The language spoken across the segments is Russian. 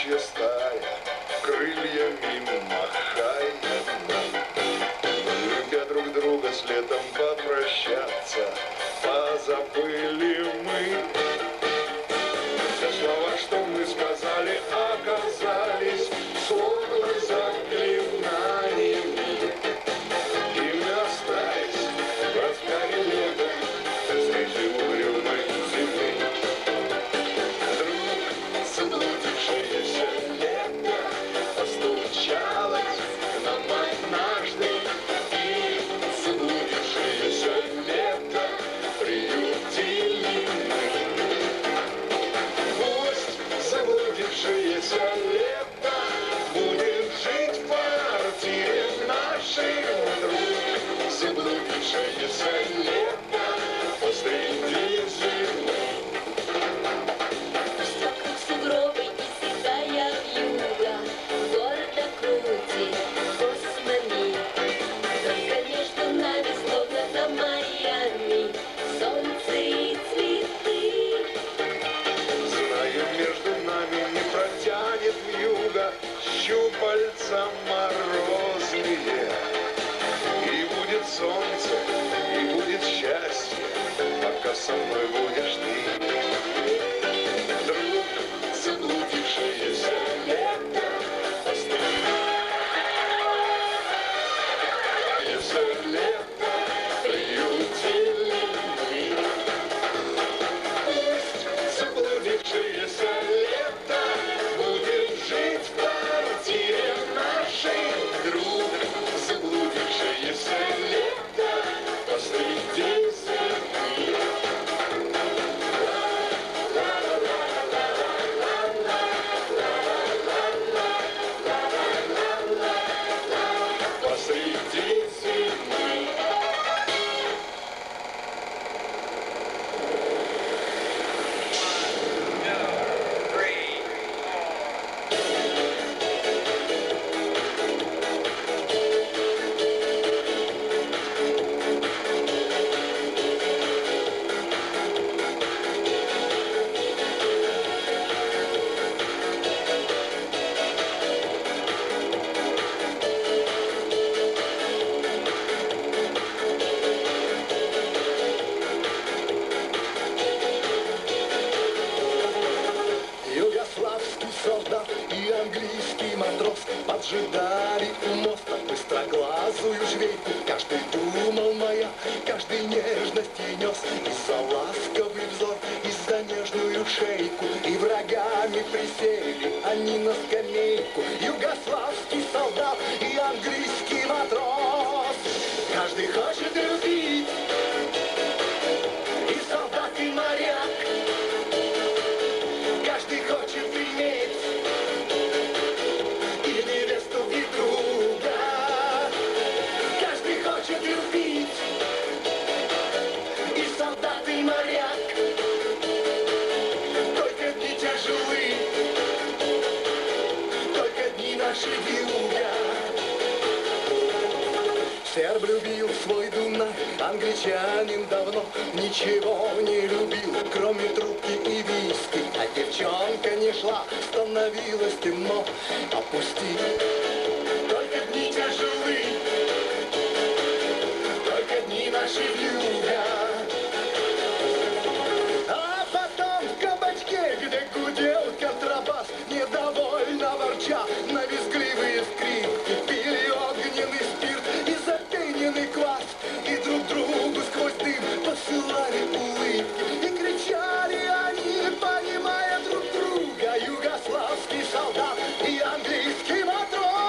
птичья стая крыльями махает. Любя друг друга с летом попрощаться, позабыли мы. Все слова, что мы сказали, оказались словно заклинаниями. И мы остались в разгаре лета среди угрюмой зимы. Вдруг заблудившееся лето постучалось к нам однажды, и заблудившееся лето приютили мы. Пусть заблудившееся лето будет жить в квартире нашей. Вдруг заблудившееся лето посреди зимы. Пусть вокруг сугробы и седая вьюга, город окрутит космами. Только между нами, словно на Майами, солнце и цветы. Знаю, между нами не протянет вьюга щупальца морозные. И будет солнце, и будет счастье, пока со мной будешь ты. Вдруг заблудившееся лето остановится, лето приютили мы. Пусть заблудившееся лето будет жить в квартире нашей. Вдруг заблудившееся лето посреди зимы. Посреди зимы. Югославский солдат и английский матрос поджидали у моста быстроглазую швейку. Каждый думал моя, каждый нежности нес, и за ласковый взор, и за нежную шейку. И врагами присели они на скамейку. Югославский солдат и английский матрос. Каждый хочет любить, и солдат, и моряк. Каждый хочет иметь и невесту, и друга. Каждый хочет любить, и солдат, и моряк. Только дни тяжелы, только дни наши вьюга. Серб любил свой Дунай, англичанин давно ничего не любил, кроме трубки и виски. А девчонка не шла, становилось темно. Опусти, только дни тяжелы, только дни наши вьюга. А потом в кабачке, где гудел контрабас, недовольно ворча на визгливые скрипки, пили огненный спирт и запененный квас, и друг другу сквозь дым посылали улыбки. И кричали они, понимая друг друга, югославский солдат и английский матрос.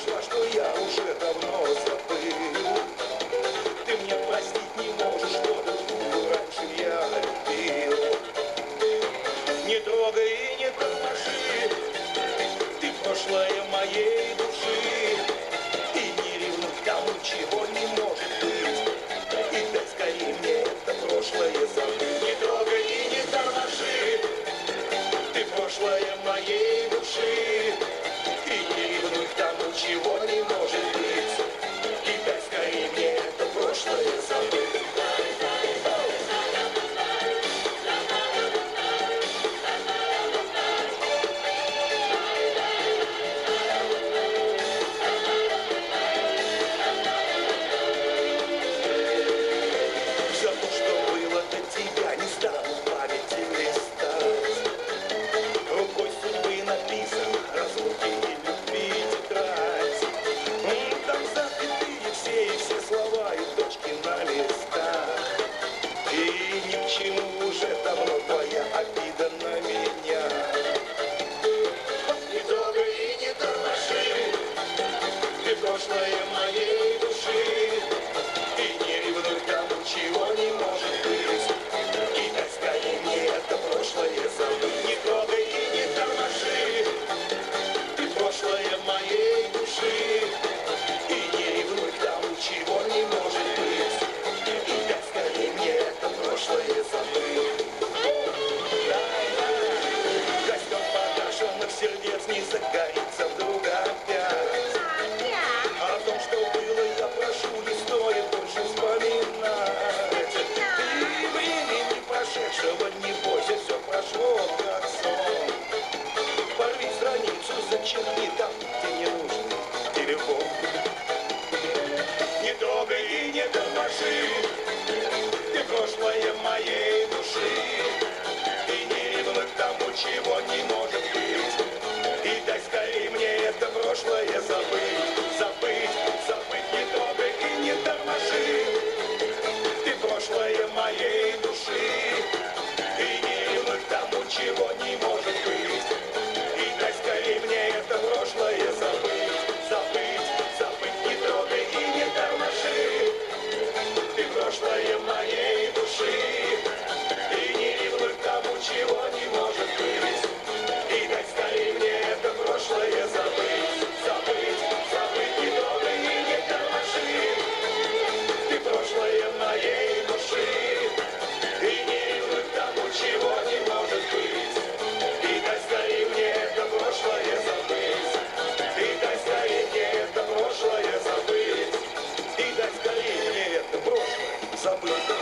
нашла, что я уже давно забыл. Ты мне простить не можешь, что другую раньше я любил. Не трогай и не тормоши, ты прошлое моей души. И не ревнуй к тому, чего не может быть. И дай скорее мне это прошлое забыть. Не трогай и не тормоши, ты прошлое моей души. И не ревнуй к тому, чего не может быть. И дай скорее мне это прошлое забыть. За то, что было до тебя, не стану в памяти листать. Рукой судьбы написан разлуки и любви тетрадь. Там запятые все и все слова и точки на листах. И ни к чему уже давно твоя обида на меня. Не трогай и не тормоши, ты прошлое моей души. И не ревнуй к тому, чего не может быть. И дай скорее мне это прошлое забыть. Не трогай и не тормоши, ты прошлое моей души. И не ревнуй к тому, чего не может быть. И дай скорее мне это прошлое забыть. Костер погашенных сердец не загорится вдруг опять. О том, что было, я прошу, не стоит больше вспоминать. Ты времени прошедшего не бойся, все прошло как сон. Порви страницу, зачеркни там, где не нужен телефон. Не трогай и не тормоши, ты прошлое моей души. И не ревнуй к тому, чего не может быть. И дай скорее мне это прошлое забыть. Забыть, забыть, не трогай и не тормоши, ты прошлое моей души. И не ревнуй к тому, чего не может быть. И дай скорее мне это прошлое забыть. Забыть, забыть, не трогай и не тормоши, ты прошлое моей души. И не ревнуй к тому, чего не может быть. И дай скорее мне это прошлое забыть. Забыть, забыть, не трогай и не тормоши, ты прошлое моей души. И не ревнуй к тому, чего не может быть. И дай скорее мне это прошлое забыть. И дай скорее мне это прошлое забыть. И дай скорее мне это прошлое забыть.